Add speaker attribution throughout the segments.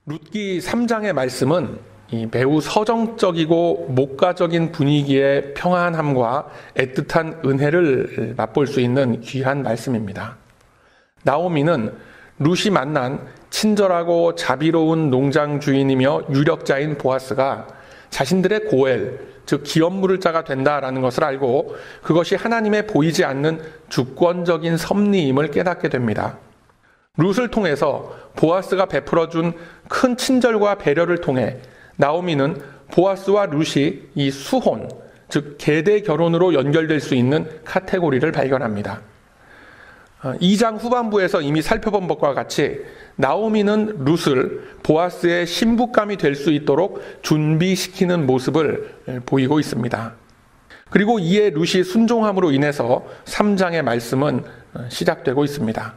Speaker 1: 룻기 3장의 말씀은 매우 서정적이고 목가적인 분위기의 평안함과 애틋한 은혜를 맛볼 수 있는 귀한 말씀입니다. 나오미는 룻이 만난 친절하고 자비로운 농장 주인이며 유력자인 보아스가 자신들의 고엘, 즉 기업물을 자가 된다라는 것을 알고 그것이 하나님의 보이지 않는 주권적인 섭리임을 깨닫게 됩니다. 룻을 통해서 보아스가 베풀어준 큰 친절과 배려를 통해 나오미는 보아스와 룻이 이 수혼, 즉 계대 결혼으로 연결될 수 있는 카테고리를 발견합니다. 2장 후반부에서 이미 살펴본 것과 같이 나오미는 룻을 보아스의 신부감이 될 수 있도록 준비시키는 모습을 보이고 있습니다. 그리고 이에 룻이 순종함으로 인해서 3장의 말씀은 시작되고 있습니다.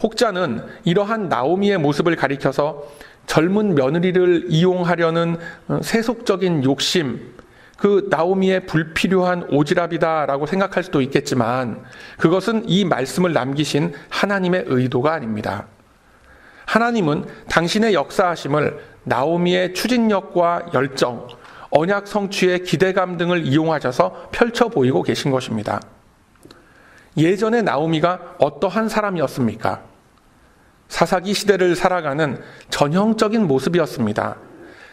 Speaker 1: 혹자는 이러한 나오미의 모습을 가리켜서 젊은 며느리를 이용하려는 세속적인 욕심, 그 나오미의 불필요한 오지랖이다라고 생각할 수도 있겠지만 그것은 이 말씀을 남기신 하나님의 의도가 아닙니다. 하나님은 당신의 역사하심을 나오미의 추진력과 열정, 언약 성취의 기대감 등을 이용하셔서 펼쳐 보이고 계신 것입니다. 예전의 나오미가 어떠한 사람이었습니까? 사사기 시대를 살아가는 전형적인 모습이었습니다.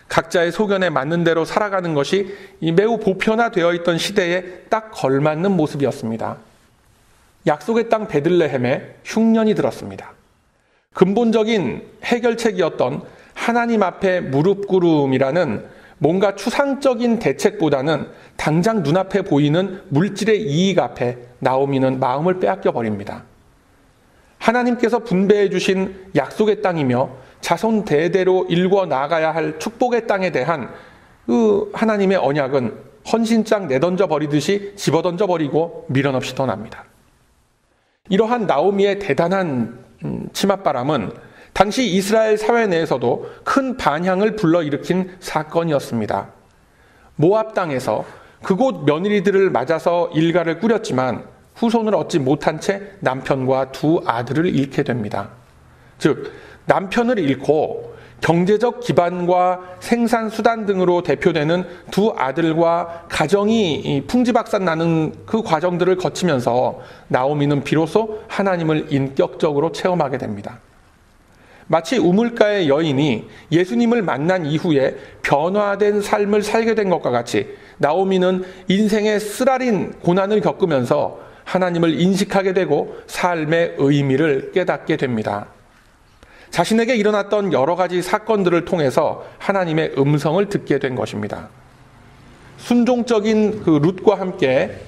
Speaker 1: 각자의 소견에 맞는 대로 살아가는 것이 매우 보편화되어 있던 시대에 딱 걸맞는 모습이었습니다. 약속의 땅 베들레헴에 흉년이 들었습니다. 근본적인 해결책이었던 하나님 앞에 무릎 꿇음이라는 뭔가 추상적인 대책보다는 당장 눈앞에 보이는 물질의 이익 앞에 나오미는 마음을 빼앗겨 버립니다. 하나님께서 분배해 주신 약속의 땅이며 자손 대대로 일궈 나가야 할 축복의 땅에 대한 그 하나님의 언약은 헌신장 내던져 버리듯이 집어던져 버리고 미련 없이 떠납니다. 이러한 나오미의 대단한 치맛바람은 당시 이스라엘 사회 내에서도 큰 반향을 불러일으킨 사건이었습니다. 모압 땅에서 그곳 며느리들을 맞아서 일가를 꾸렸지만 후손을 얻지 못한 채 남편과 두 아들을 잃게 됩니다. 즉 남편을 잃고 경제적 기반과 생산 수단 등으로 대표되는 두 아들과 가정이 풍지박산 나는 그 과정들을 거치면서 나오미는 비로소 하나님을 인격적으로 체험하게 됩니다. 마치 우물가의 여인이 예수님을 만난 이후에 변화된 삶을 살게 된 것과 같이 나오미는 인생의 쓰라린 고난을 겪으면서 하나님을 인식하게 되고 삶의 의미를 깨닫게 됩니다. 자신에게 일어났던 여러 가지 사건들을 통해서 하나님의 음성을 듣게 된 것입니다. 순종적인 그 룻과 함께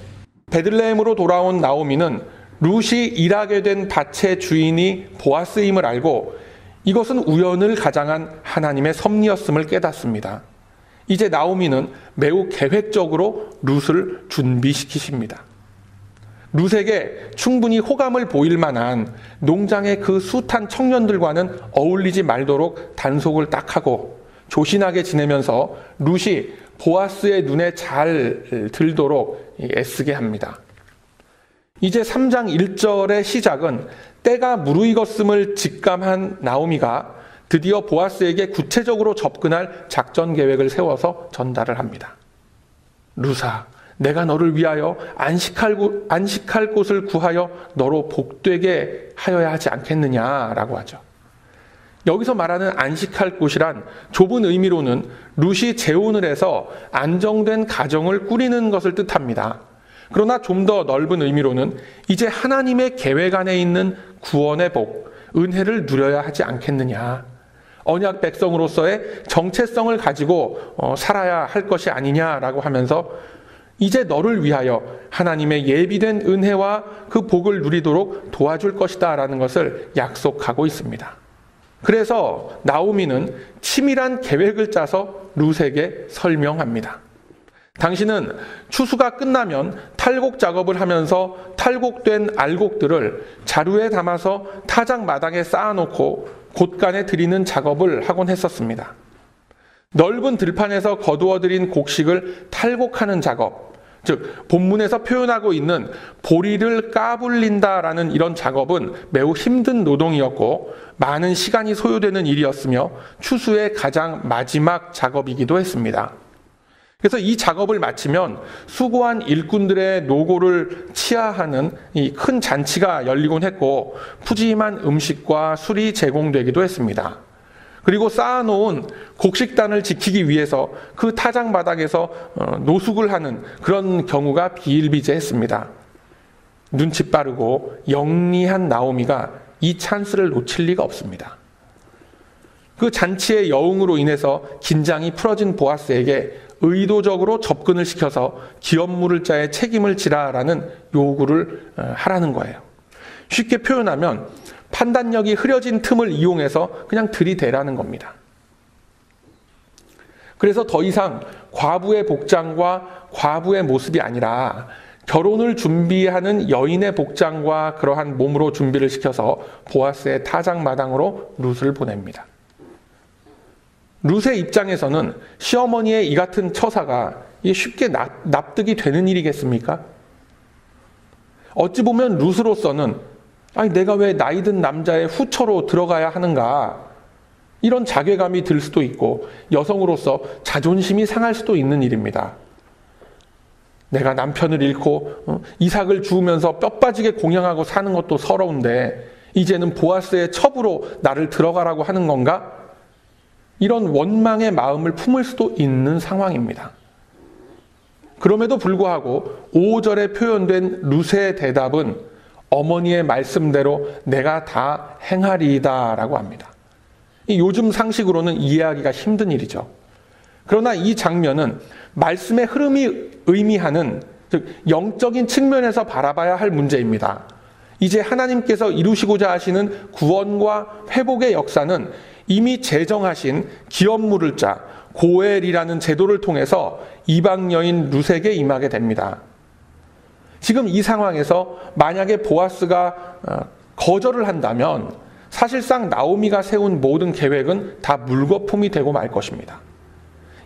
Speaker 1: 베들레헴으로 돌아온 나오미는 룻이 일하게 된 밭의 주인이 보아스임을 알고 이것은 우연을 가장한 하나님의 섭리였음을 깨닫습니다. 이제 나오미는 매우 계획적으로 룻을 준비시키십니다. 룻에게 충분히 호감을 보일 만한 농장의 그 숱한 청년들과는 어울리지 말도록 단속을 딱 하고 조신하게 지내면서 룻이 보아스의 눈에 잘 들도록 애쓰게 합니다. 이제 3장 1절의 시작은 때가 무르익었음을 직감한 나오미가 드디어 보아스에게 구체적으로 접근할 작전 계획을 세워서 전달을 합니다. 룻아, 내가 너를 위하여 안식할 곳을 구하여 너로 복되게 하여야 하지 않겠느냐라고 하죠. 여기서 말하는 안식할 곳이란 좁은 의미로는 룻이 재혼을 해서 안정된 가정을 꾸리는 것을 뜻합니다. 그러나 좀 더 넓은 의미로는 이제 하나님의 계획 안에 있는 구원의 복, 은혜를 누려야 하지 않겠느냐. 언약 백성으로서의 정체성을 가지고 살아야 할 것이 아니냐라고 하면서 이제 너를 위하여 하나님의 예비된 은혜와 그 복을 누리도록 도와줄 것이다 라는 것을 약속하고 있습니다. 그래서 나오미는 치밀한 계획을 짜서 룻에게 설명합니다. 당신은 추수가 끝나면 탈곡 작업을 하면서 탈곡된 알곡들을 자루에 담아서 타작 마당에 쌓아놓고 곳간에 들이는 작업을 하곤 했었습니다. 넓은 들판에서 거두어들인 곡식을 탈곡하는 작업, 즉 본문에서 표현하고 있는 보리를 까불린다라는 이런 작업은 매우 힘든 노동이었고 많은 시간이 소요되는 일이었으며 추수의 가장 마지막 작업이기도 했습니다. 그래서 이 작업을 마치면 수고한 일꾼들의 노고를 치하하는 이 큰 잔치가 열리곤 했고 푸짐한 음식과 술이 제공되기도 했습니다. 그리고 쌓아놓은 곡식단을 지키기 위해서 그 타작 마당에서 노숙을 하는 그런 경우가 비일비재했습니다. 눈치 빠르고 영리한 나오미가 이 찬스를 놓칠 리가 없습니다. 그 잔치의 여흥으로 인해서 긴장이 풀어진 보아스에게 의도적으로 접근을 시켜서 기업 물을 자의 책임을 지라라는 요구를 하라는 거예요. 쉽게 표현하면 판단력이 흐려진 틈을 이용해서 그냥 들이대라는 겁니다. 그래서 더 이상 과부의 복장과 과부의 모습이 아니라 결혼을 준비하는 여인의 복장과 그러한 몸으로 준비를 시켜서 보아스의 타작 마당으로 룻을 보냅니다. 룻의 입장에서는 시어머니의 이 같은 처사가 쉽게 납득이 되는 일이겠습니까? 어찌 보면 룻으로서는 내가 왜 나이 든 남자의 후처로 들어가야 하는가, 이런 자괴감이 들 수도 있고 여성으로서 자존심이 상할 수도 있는 일입니다. 내가 남편을 잃고 이삭을 주우면서 뼈 빠지게 공양하고 사는 것도 서러운데 이제는 보아스의 첩으로 나를 들어가라고 하는 건가? 이런 원망의 마음을 품을 수도 있는 상황입니다. 그럼에도 불구하고 5절에 표현된 룻의 대답은 어머니의 말씀대로 내가 다 행하리이다 라고 합니다. 요즘 상식으로는 이해하기가 힘든 일이죠. 그러나 이 장면은 말씀의 흐름이 의미하는, 즉 영적인 측면에서 바라봐야 할 문제입니다. 이제 하나님께서 이루시고자 하시는 구원과 회복의 역사는 이미 제정하신 기업 물을 자 고엘이라는 제도를 통해서 이방 여인 룻에게 임하게 됩니다. 지금 이 상황에서 만약에 보아스가 거절을 한다면 사실상 나오미가 세운 모든 계획은 다 물거품이 되고 말 것입니다.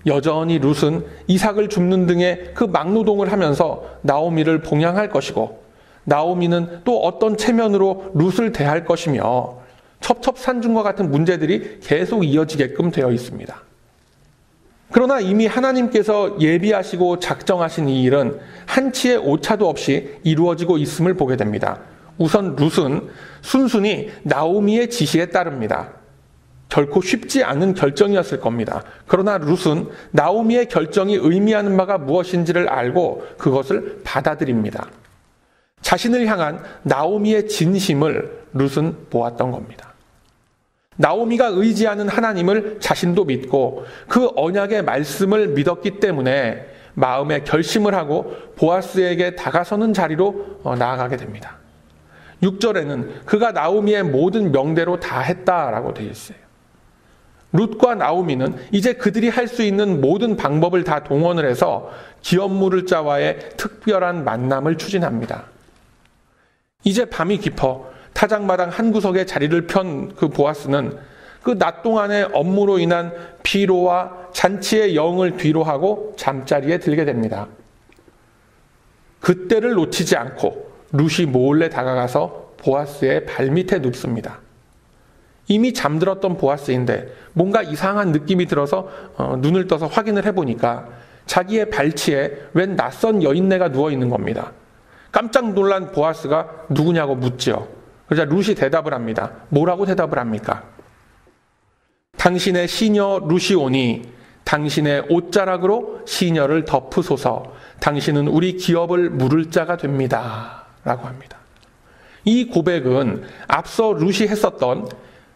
Speaker 1: 여전히 룻은 이삭을 줍는 등의 그 막노동을 하면서 나오미를 봉양할 것이고 나오미는 또 어떤 체면으로 룻을 대할 것이며 첩첩산중과 같은 문제들이 계속 이어지게끔 되어 있습니다. 그러나 이미 하나님께서 예비하시고 작정하신 이 일은 한치의 오차도 없이 이루어지고 있음을 보게 됩니다. 우선 룻은 순순히 나오미의 지시에 따릅니다. 결코 쉽지 않은 결정이었을 겁니다. 그러나 룻은 나오미의 결정이 의미하는 바가 무엇인지를 알고 그것을 받아들입니다. 자신을 향한 나오미의 진심을 룻은 보았던 겁니다. 나오미가 의지하는 하나님을 자신도 믿고 그 언약의 말씀을 믿었기 때문에 마음에 결심을 하고 보아스에게 다가서는 자리로 나아가게 됩니다. 6절에는 그가 나오미의 모든 명대로 다 했다라고 되어 있어요. 룻과 나오미는 이제 그들이 할 수 있는 모든 방법을 다 동원을 해서 기업 물을 자와의 특별한 만남을 추진합니다. 이제 밤이 깊어 타작마당 한 구석에 자리를 편 그 보아스는 그 낮 동안의 업무로 인한 피로와 잔치의 영을 뒤로하고 잠자리에 들게 됩니다. 그때를 놓치지 않고 룻이 몰래 다가가서 보아스의 발밑에 눕습니다. 이미 잠들었던 보아스인데 뭔가 이상한 느낌이 들어서 눈을 떠서 확인을 해보니까 자기의 발치에 웬 낯선 여인네가 누워있는 겁니다. 깜짝 놀란 보아스가 누구냐고 묻지요. 그러자 룻이 대답을 합니다. 뭐라고 대답을 합니까? 당신의 시녀 룻이 오니 당신의 옷자락으로 시녀를 덮으소서. 당신은 우리 기업을 물을 자가 됩니다. 라고 합니다. 이 고백은 앞서 룻이 했었던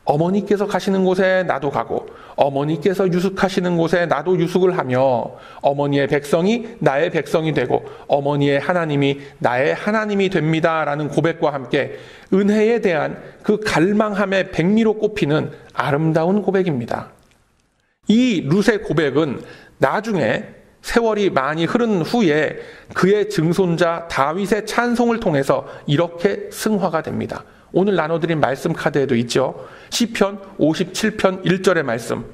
Speaker 1: 어머니께서 가시는 곳에 나도 가고 어머니께서 유숙하시는 곳에 나도 유숙을 하며 어머니의 백성이 나의 백성이 되고 어머니의 하나님이 나의 하나님이 됩니다 라는 고백과 함께 은혜에 대한 그 갈망함의 백미로 꼽히는 아름다운 고백입니다. 이 룻의 고백은 나중에 세월이 많이 흐른 후에 그의 증손자 다윗의 찬송을 통해서 이렇게 승화가 됩니다. 오늘 나눠드린 말씀 카드에도 있죠. 시편 57편 1절의 말씀.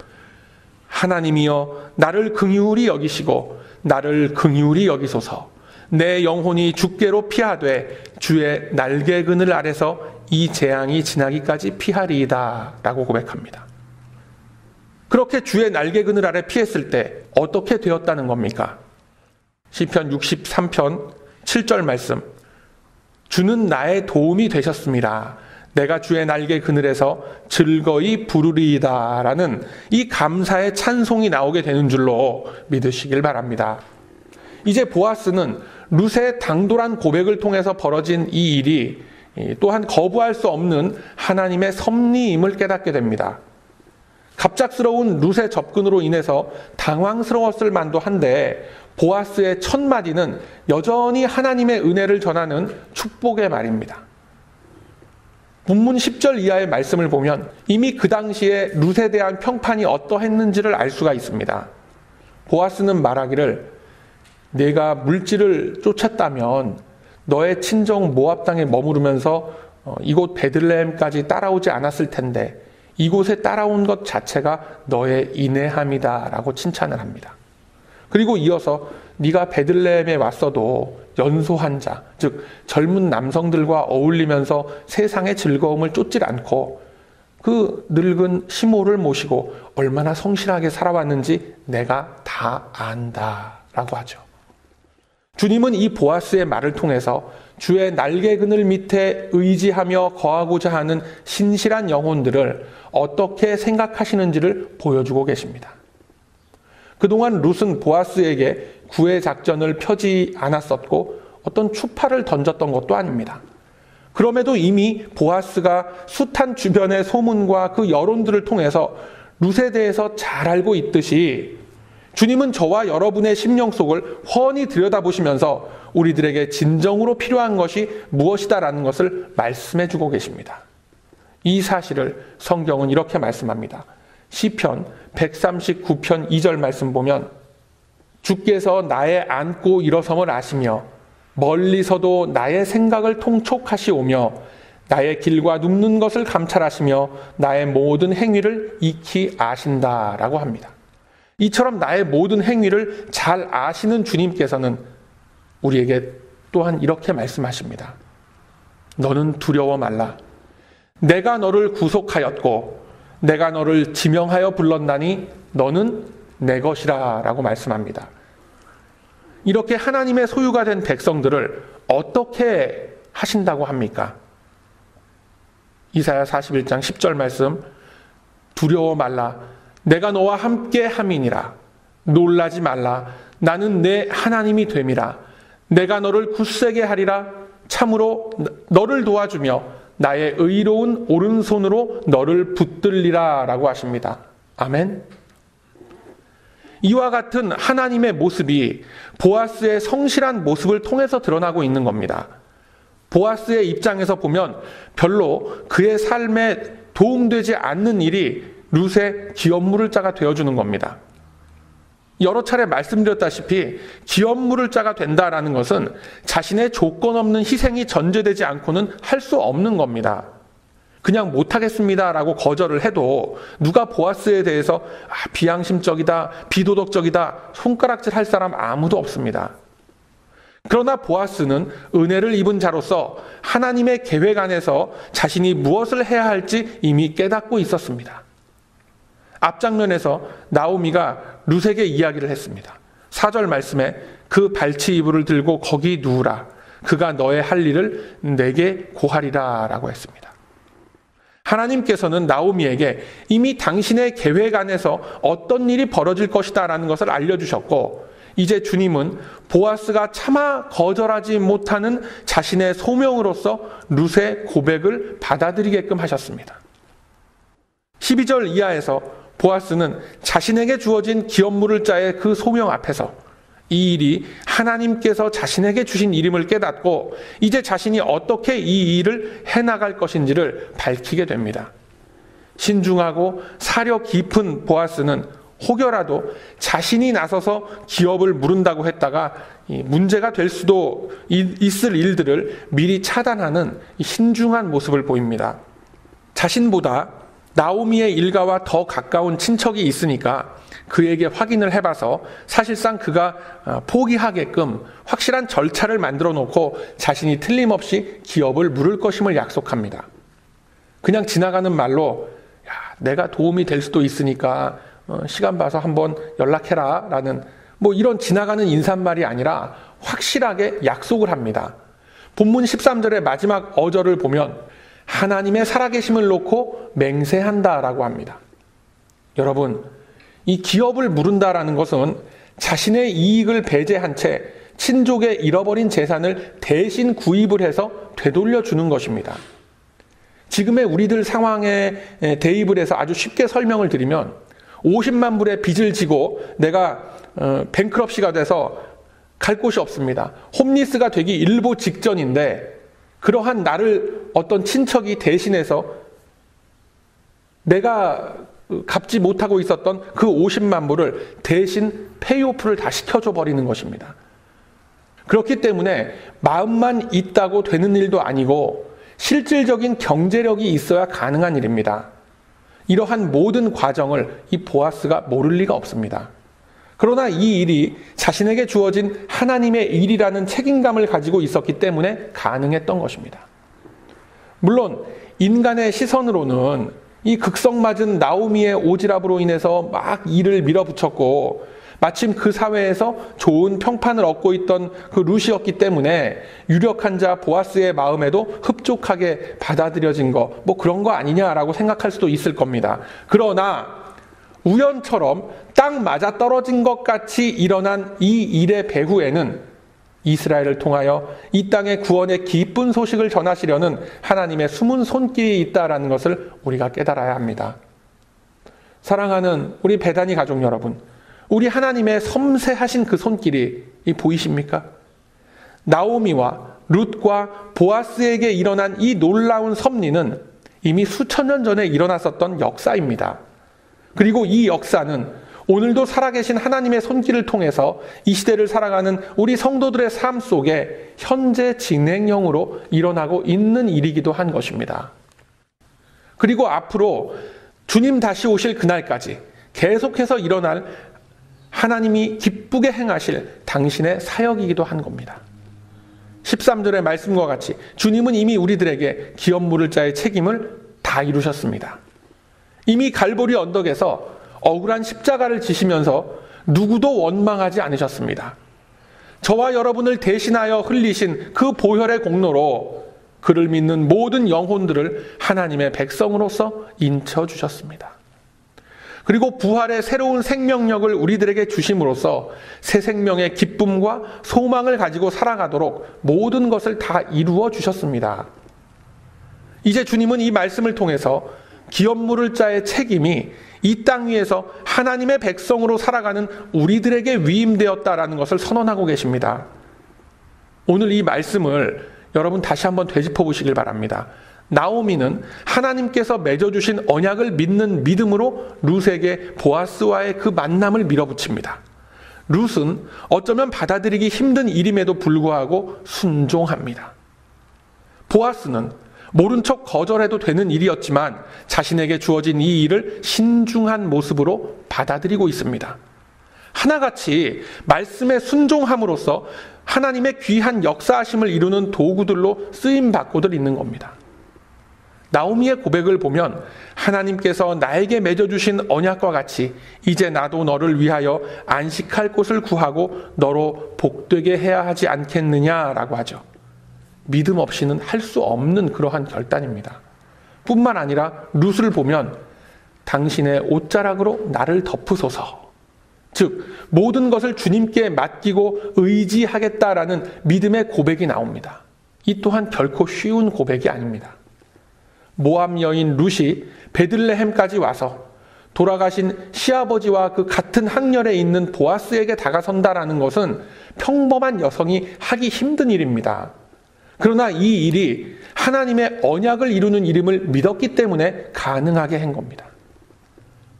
Speaker 1: 하나님이여 나를 긍휼히 여기시고 나를 긍휼히 여기소서. 내 영혼이 주께로 피하되 주의 날개 그늘 아래서 이 재앙이 지나기까지 피하리이다 라고 고백합니다. 그렇게 주의 날개 그늘 아래 피했을 때 어떻게 되었다는 겁니까? 시편 63편 7절 말씀, 주는 나의 도움이 되셨습니다. 내가 주의 날개 그늘에서 즐거이 부르리이다 라는 이 감사의 찬송이 나오게 되는 줄로 믿으시길 바랍니다. 이제 보아스는 룻의 당돌한 고백을 통해서 벌어진 이 일이 또한 거부할 수 없는 하나님의 섭리임을 깨닫게 됩니다. 갑작스러운 룻의 접근으로 인해서 당황스러웠을 만도 한데 보아스의 첫 마디는 여전히 하나님의 은혜를 전하는 축복의 말입니다. 본문 10절 이하의 말씀을 보면 이미 그 당시에 룻에 대한 평판이 어떠했는지를 알 수가 있습니다. 보아스는 말하기를 내가 물질을 쫓았다면 너의 친정 모압 땅에 머무르면서 이곳 베들레헴까지 따라오지 않았을 텐데 이곳에 따라온 것 자체가 너의 인내함이다 라고 칭찬을 합니다. 그리고 이어서 네가 베들레헴에 왔어도 연소한 자, 즉 젊은 남성들과 어울리면서 세상의 즐거움을 쫓질 않고 그 늙은 시모를 모시고 얼마나 성실하게 살아왔는지 내가 다 안다 라고 하죠. 주님은 이 보아스의 말을 통해서 주의 날개 그늘 밑에 의지하며 거하고자 하는 신실한 영혼들을 어떻게 생각하시는지를 보여주고 계십니다. 그동안 룻은 보아스에게 구애 작전을 펴지 않았었고 어떤 추파를 던졌던 것도 아닙니다. 그럼에도 이미 보아스가 숱한 주변의 소문과 그 여론들을 통해서 룻에 대해서 잘 알고 있듯이 주님은 저와 여러분의 심령 속을 훤히 들여다보시면서 우리들에게 진정으로 필요한 것이 무엇이다라는 것을 말씀해 주고 계십니다. 이 사실을 성경은 이렇게 말씀합니다. 시편 139편 2절 말씀 보면 주께서 나의 앉고 일어섬을 아시며 멀리서도 나의 생각을 통촉하시오며 나의 길과 눕는 것을 감찰하시며 나의 모든 행위를 익히 아신다라고 합니다. 이처럼 나의 모든 행위를 잘 아시는 주님께서는 우리에게 또한 이렇게 말씀하십니다. 너는 두려워 말라. 내가 너를 구속하였고 내가 너를 지명하여 불렀나니 너는 내 것이라 라고 말씀합니다. 이렇게 하나님의 소유가 된 백성들을 어떻게 하신다고 합니까? 이사야 41장 10절 말씀, 두려워 말라. 내가 너와 함께 함이니라. 놀라지 말라. 나는 내 하나님이 됨이라. 내가 너를 굳세게 하리라. 참으로 너를 도와주며 나의 의로운 오른손으로 너를 붙들리라 라고 하십니다. 아멘. 이와 같은 하나님의 모습이 보아스의 성실한 모습을 통해서 드러나고 있는 겁니다. 보아스의 입장에서 보면 별로 그의 삶에 도움되지 않는 일이 룻의 기업 물을 자가 되어주는 겁니다. 여러 차례 말씀드렸다시피 기업 물을 자가 된다라는 것은 자신의 조건 없는 희생이 전제되지 않고는 할 수 없는 겁니다. 그냥 못하겠습니다라고 거절을 해도 누가 보아스에 대해서 비양심적이다, 비도덕적이다 손가락질 할 사람 아무도 없습니다. 그러나 보아스는 은혜를 입은 자로서 하나님의 계획 안에서 자신이 무엇을 해야 할지 이미 깨닫고 있었습니다. 앞장면에서 나오미가 룻에게 이야기를 했습니다. 4절 말씀에 그 발치 이불을 들고 거기 누우라. 그가 너의 할 일을 내게 고하리라 라고 했습니다. 하나님께서는 나오미에게 이미 당신의 계획 안에서 어떤 일이 벌어질 것이다 라는 것을 알려주셨고 이제 주님은 보아스가 차마 거절하지 못하는 자신의 소명으로서 룻의 고백을 받아들이게끔 하셨습니다. 12절 이하에서 보아스는 자신에게 주어진 기업 물을 자의 그 소명 앞에서 이 일이 하나님께서 자신에게 주신 일임을 깨닫고 이제 자신이 어떻게 이 일을 해나갈 것인지를 밝히게 됩니다. 신중하고 사려 깊은 보아스는 혹여라도 자신이 나서서 기업을 물은다고 했다가 문제가 될 수도 있을 일들을 미리 차단하는 신중한 모습을 보입니다. 자신보다 나오미의 일가와 더 가까운 친척이 있으니까 그에게 확인을 해봐서 사실상 그가 포기하게끔 확실한 절차를 만들어 놓고 자신이 틀림없이 기업을 물을 것임을 약속합니다. 그냥 지나가는 말로 야, 내가 도움이 될 수도 있으니까 시간 봐서 한번 연락해라 라는 이런 지나가는 인사말이 아니라 확실하게 약속을 합니다. 본문 13절의 마지막 어절을 보면 하나님의 살아계심을 놓고 맹세한다라고 합니다. 여러분, 이 기업을 물은다라는 것은 자신의 이익을 배제한 채 친족의 잃어버린 재산을 대신 구입을 해서 되돌려 주는 것입니다. 지금의 우리들 상황에 대입을 해서 아주 쉽게 설명을 드리면 50만 불의 빚을 지고 내가 뱅크럽시가 돼서 갈 곳이 없습니다. 홈리스가 되기 일보 직전인데 그러한 나를 어떤 친척이 대신해서 내가 갚지 못하고 있었던 그 50만 불을 대신 페이오프를 다 시켜줘 버리는 것입니다. 그렇기 때문에 마음만 있다고 되는 일도 아니고 실질적인 경제력이 있어야 가능한 일입니다. 이러한 모든 과정을 이 보아스가 모를 리가 없습니다. 그러나 이 일이 자신에게 주어진 하나님의 일이라는 책임감을 가지고 있었기 때문에 가능했던 것입니다. 물론 인간의 시선으로는 이 극성맞은 나오미의 오지랖으로 인해서 막 일을 밀어붙였고 마침 그 사회에서 좋은 평판을 얻고 있던 그 룻이었기 때문에 유력한 자 보아스의 마음에도 흡족하게 받아들여진 거 그런 거 아니냐라고 생각할 수도 있을 겁니다. 그러나 우연처럼 딱 맞아 떨어진 것 같이 일어난 이 일의 배후에는 이스라엘을 통하여 이 땅의 구원의 기쁜 소식을 전하시려는 하나님의 숨은 손길이 있다라는 것을 우리가 깨달아야 합니다. 사랑하는 우리 베다니 가족 여러분, 우리 하나님의 섬세하신 그 손길이 보이십니까? 나오미와 룻과 보아스에게 일어난 이 놀라운 섭리는 이미 수천 년 전에 일어났었던 역사입니다. 그리고 이 역사는 오늘도 살아계신 하나님의 손길을 통해서 이 시대를 살아가는 우리 성도들의 삶 속에 현재 진행형으로 일어나고 있는 일이기도 한 것입니다. 그리고 앞으로 주님 다시 오실 그날까지 계속해서 일어날 하나님이 기쁘게 행하실 당신의 사역이기도 한 겁니다. 13절의 말씀과 같이 주님은 이미 우리들에게 기업 물을 자의 책임을 다 이루셨습니다. 이미 갈보리 언덕에서 억울한 십자가를 지시면서 누구도 원망하지 않으셨습니다. 저와 여러분을 대신하여 흘리신 그 보혈의 공로로 그를 믿는 모든 영혼들을 하나님의 백성으로서 인쳐주셨습니다. 그리고 부활의 새로운 생명력을 우리들에게 주심으로써 새 생명의 기쁨과 소망을 가지고 살아가도록 모든 것을 다 이루어 주셨습니다. 이제 주님은 이 말씀을 통해서 기업 물을 자의 책임이 이 땅 위에서 하나님의 백성으로 살아가는 우리들에게 위임되었다라는 것을 선언하고 계십니다. 오늘 이 말씀을 여러분 다시 한번 되짚어 보시길 바랍니다. 나오미는 하나님께서 맺어주신 언약을 믿는 믿음으로 룻에게 보아스와의 그 만남을 밀어붙입니다. 룻은 어쩌면 받아들이기 힘든 일임에도 불구하고 순종합니다. 보아스는 모른 척 거절해도 되는 일이었지만 자신에게 주어진 이 일을 신중한 모습으로 받아들이고 있습니다. 하나같이 말씀에 순종함으로써 하나님의 귀한 역사하심을 이루는 도구들로 쓰임받고들 있는 겁니다. 나오미의 고백을 보면 하나님께서 나에게 맺어주신 언약과 같이 이제 나도 너를 위하여 안식할 곳을 구하고 너로 복되게 해야 하지 않겠느냐라고 하죠. 믿음 없이는 할 수 없는 그러한 결단입니다. 뿐만 아니라 룻을 보면 당신의 옷자락으로 나를 덮으소서. 즉 모든 것을 주님께 맡기고 의지하겠다라는 믿음의 고백이 나옵니다. 이 또한 결코 쉬운 고백이 아닙니다. 모압 여인 룻이 베들레헴까지 와서 돌아가신 시아버지와 그 같은 학년에 있는 보아스에게 다가선다라는 것은 평범한 여성이 하기 힘든 일입니다. 그러나 이 일이 하나님의 언약을 이루는 일임을 믿었기 때문에 가능하게 한 겁니다.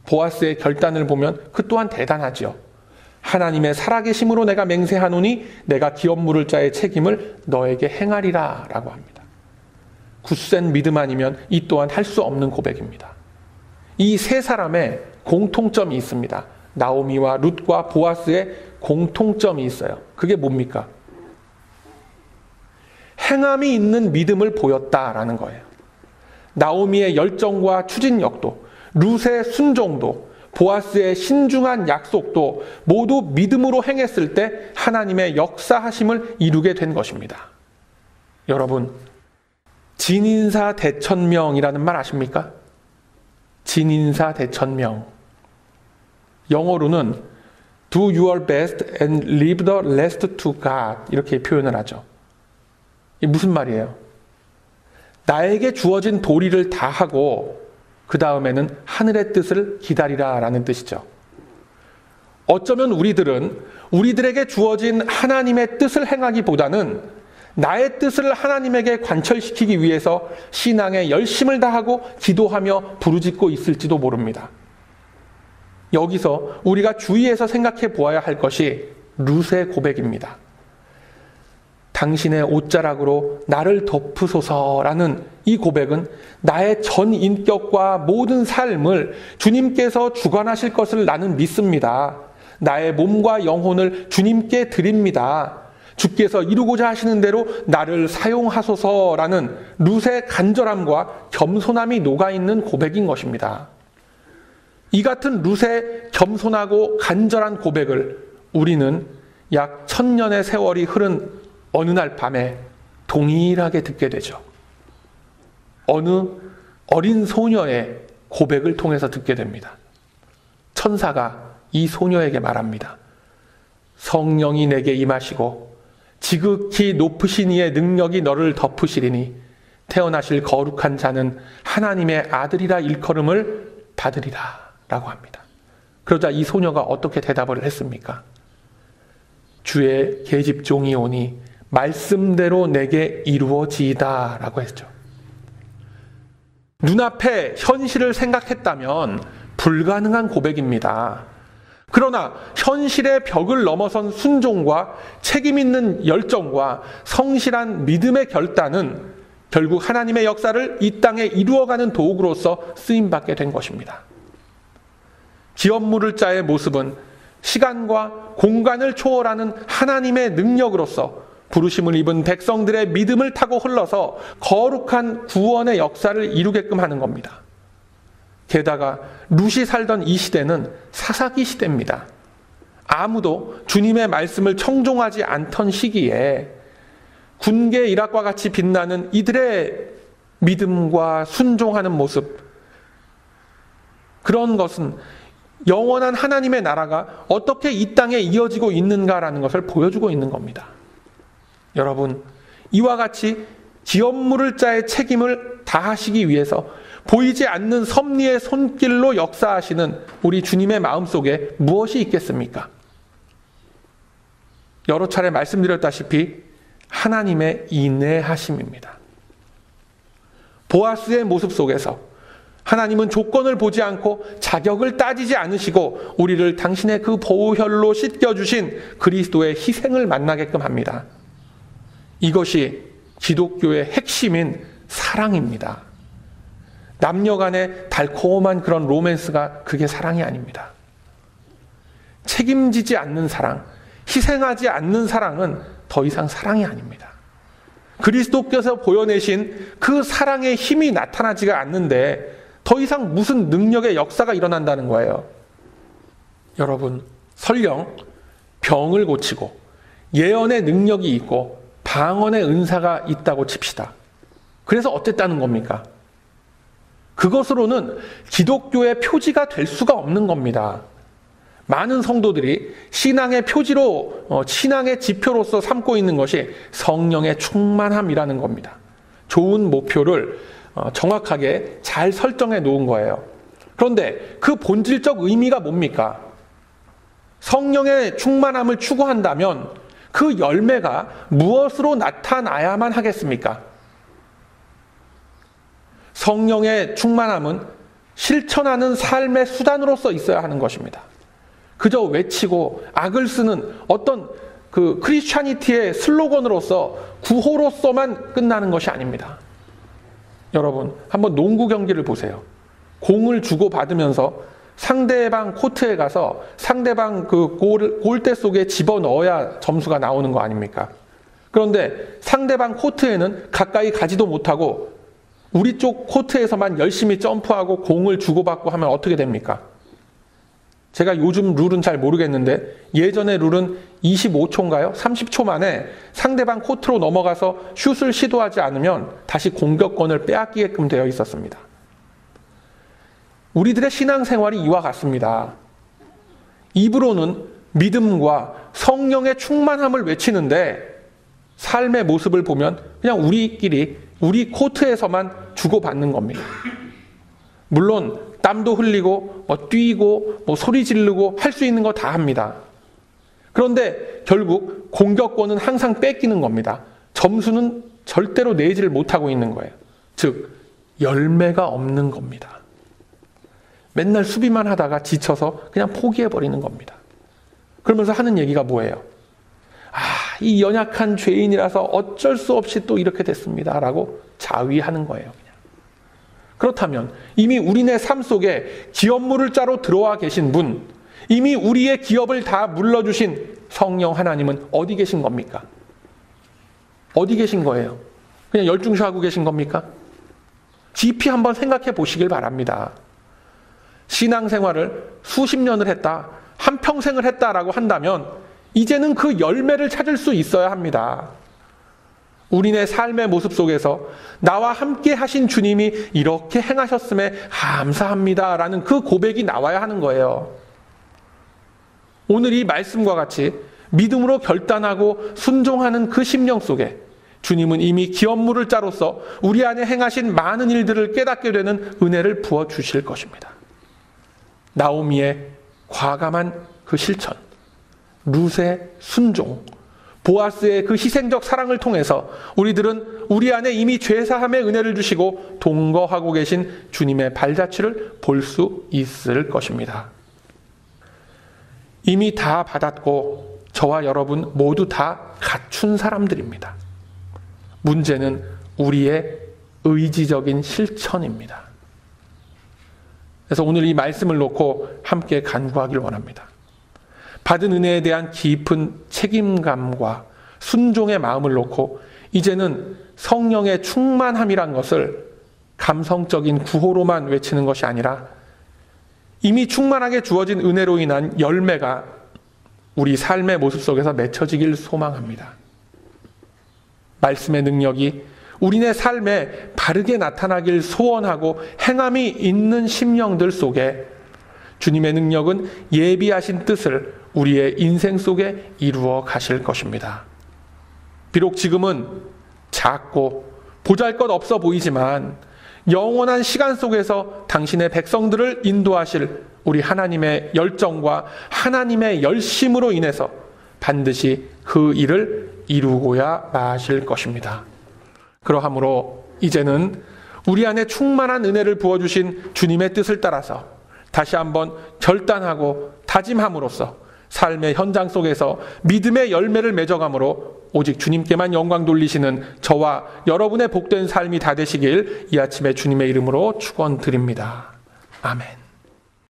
Speaker 1: 보아스의 결단을 보면 그 또한 대단하지요. 하나님의 살아계심으로 내가 맹세하노니 내가 기업 물을 자의 책임을 너에게 행하리라 라고 합니다. 굳센 믿음 아니면 이 또한 할 수 없는 고백입니다. 이 세 사람의 공통점이 있습니다. 나오미와 룻과 보아스의 공통점이 있어요. 그게 뭡니까? 행함이 있는 믿음을 보였다라는 거예요. 나오미의 열정과 추진력도, 룻의 순종도, 보아스의 신중한 약속도 모두 믿음으로 행했을 때 하나님의 역사하심을 이루게 된 것입니다. 여러분, 진인사 대천명이라는 말 아십니까? 진인사 대천명. 영어로는 do your best and leave the rest to God 이렇게 표현을 하죠. 이게 무슨 말이에요? 나에게 주어진 도리를 다 하고 그 다음에는 하늘의 뜻을 기다리라 라는 뜻이죠. 어쩌면 우리들에게 주어진 하나님의 뜻을 행하기보다는 나의 뜻을 하나님에게 관철시키기 위해서 신앙에 열심을 다하고 기도하며 부르짖고 있을지도 모릅니다. 여기서 우리가 주의해서 생각해 보아야 할 것이 룻의 고백입니다. 당신의 옷자락으로 나를 덮으소서라는 이 고백은 나의 전 인격과 모든 삶을 주님께서 주관하실 것을 나는 믿습니다. 나의 몸과 영혼을 주님께 드립니다. 주께서 이루고자 하시는 대로 나를 사용하소서라는 룻의 간절함과 겸손함이 녹아있는 고백인 것입니다. 이 같은 룻의 겸손하고 간절한 고백을 우리는 약 1000년의 세월이 흐른 어느 날 밤에 동일하게 듣게 되죠. 어느 어린 소녀의 고백을 통해서 듣게 됩니다. 천사가 이 소녀에게 말합니다. 성령이 내게 임하시고 지극히 높으신 이의 능력이 너를 덮으시리니 태어나실 거룩한 자는 하나님의 아들이라 일컬음을 받으리라 라고 합니다. 그러자 이 소녀가 어떻게 대답을 했습니까? 주의 계집종이 오니 말씀대로 내게 이루어지이다 라고 했죠. 눈앞에 현실을 생각했다면 불가능한 고백입니다. 그러나 현실의 벽을 넘어선 순종과 책임 있는 열정과 성실한 믿음의 결단은 결국 하나님의 역사를 이 땅에 이루어가는 도구로서 쓰임받게 된 것입니다. 기업 물을 자의 모습은 시간과 공간을 초월하는 하나님의 능력으로서 부르심을 입은 백성들의 믿음을 타고 흘러서 거룩한 구원의 역사를 이루게끔 하는 겁니다. 게다가 룻이 살던 이 시대는 사사기 시대입니다. 아무도 주님의 말씀을 청종하지 않던 시기에 군계 일학과 같이 빛나는 이들의 믿음과 순종하는 모습, 그런 것은 영원한 하나님의 나라가 어떻게 이 땅에 이어지고 있는가라는 것을 보여주고 있는 겁니다. 여러분, 이와 같이 기업 물을 자의 책임을 다하시기 위해서 보이지 않는 섭리의 손길로 역사하시는 우리 주님의 마음속에 무엇이 있겠습니까? 여러 차례 말씀드렸다시피 하나님의 인내하심입니다. 보아스의 모습 속에서 하나님은 조건을 보지 않고 자격을 따지지 않으시고 우리를 당신의 그 보혈로 씻겨주신 그리스도의 희생을 만나게끔 합니다. 이것이 기독교의 핵심인 사랑입니다. 남녀 간의 달콤한 그런 로맨스가 그게 사랑이 아닙니다. 책임지지 않는 사랑, 희생하지 않는 사랑은 더 이상 사랑이 아닙니다. 그리스도께서 보여내신 그 사랑의 힘이 나타나지가 않는데 더 이상 무슨 능력의 역사가 일어난다는 거예요. 여러분, 설령 병을 고치고 예언의 능력이 있고 방언의 은사가 있다고 칩시다. 그래서 어쨌다는 겁니까? 그것으로는 기독교의 표지가 될 수가 없는 겁니다. 많은 성도들이 신앙의 표지로, 신앙의 지표로서 삼고 있는 것이 성령의 충만함이라는 겁니다. 좋은 목표를 정확하게 잘 설정해 놓은 거예요. 그런데 그 본질적 의미가 뭡니까? 성령의 충만함을 추구한다면 그 열매가 무엇으로 나타나야만 하겠습니까? 성령의 충만함은 실천하는 삶의 수단으로서 있어야 하는 것입니다. 그저 외치고 악을 쓰는 어떤 그 크리스찬이티의 슬로건으로서 구호로서만 끝나는 것이 아닙니다. 여러분, 한번 농구 경기를 보세요. 공을 주고받으면서 상대방 코트에 가서 상대방 그 골대 속에 집어넣어야 점수가 나오는 거 아닙니까? 그런데 상대방 코트에는 가까이 가지도 못하고 우리 쪽 코트에서만 열심히 점프하고 공을 주고받고 하면 어떻게 됩니까? 제가 요즘 룰은 잘 모르겠는데 예전의 룰은 25초인가요? 30초 만에 상대방 코트로 넘어가서 슛을 시도하지 않으면 다시 공격권을 빼앗기게끔 되어 있었습니다. 우리들의 신앙생활이 이와 같습니다. 입으로는 믿음과 성령의 충만함을 외치는데 삶의 모습을 보면 그냥 우리끼리 우리 코트에서만 주고받는 겁니다. 물론 땀도 흘리고 뛰고 소리 지르고 할 수 있는 거 다 합니다. 그런데 결국 공격권은 항상 뺏기는 겁니다. 점수는 절대로 내지를 못하고 있는 거예요. 즉 열매가 없는 겁니다. 맨날 수비만 하다가 지쳐서 그냥 포기해버리는 겁니다. 그러면서 하는 얘기가 뭐예요? 이 연약한 죄인이라서 어쩔 수 없이 또 이렇게 됐습니다 라고 자위하는 거예요. 그냥. 그렇다면 이미 우리네 삶 속에 기업물을 짜러 들어와 계신 분, 이미 우리의 기업을 다 물러주신 성령 하나님은 어디 계신 겁니까? 어디 계신 거예요? 그냥 열중쇼하고 계신 겁니까? 깊이 한번 생각해 보시길 바랍니다. 신앙생활을 수십 년을 했다, 한평생을 했다라고 한다면 이제는 그 열매를 찾을 수 있어야 합니다. 우리네 삶의 모습 속에서 나와 함께 하신 주님이 이렇게 행하셨음에 감사합니다라는 그 고백이 나와야 하는 거예요. 오늘 이 말씀과 같이 믿음으로 결단하고 순종하는 그 심령 속에 주님은 이미 기업물을 짜로서 우리 안에 행하신 많은 일들을 깨닫게 되는 은혜를 부어주실 것입니다. 나오미의 과감한 그 실천, 룻의 순종, 보아스의 그 희생적 사랑을 통해서 우리들은 우리 안에 이미 죄사함의 은혜를 주시고 동거하고 계신 주님의 발자취를 볼 수 있을 것입니다. 이미 다 받았고 저와 여러분 모두 다 갖춘 사람들입니다. 문제는 우리의 의지적인 실천입니다. 그래서 오늘 이 말씀을 놓고 함께 간구하길 원합니다. 받은 은혜에 대한 깊은 책임감과 순종의 마음을 놓고 이제는 성령의 충만함이란 것을 감성적인 구호로만 외치는 것이 아니라 이미 충만하게 주어진 은혜로 인한 열매가 우리 삶의 모습 속에서 맺혀지길 소망합니다. 말씀의 능력이 우리네 삶에 바르게 나타나길 소원하고 행함이 있는 심령들 속에 주님의 능력은 예비하신 뜻을 우리의 인생 속에 이루어 가실 것입니다. 비록 지금은 작고 보잘것없어 보이지만 영원한 시간 속에서 당신의 백성들을 인도하실 우리 하나님의 열정과 하나님의 열심으로 인해서 반드시 그 일을 이루고야 마실 것입니다. 그러하므로 이제는 우리 안에 충만한 은혜를 부어주신 주님의 뜻을 따라서 다시 한번 결단하고 다짐함으로써 삶의 현장 속에서 믿음의 열매를 맺어감으로 오직 주님께만 영광 돌리시는 저와 여러분의 복된 삶이 다 되시길 이 아침에 주님의 이름으로 축원드립니다. 아멘.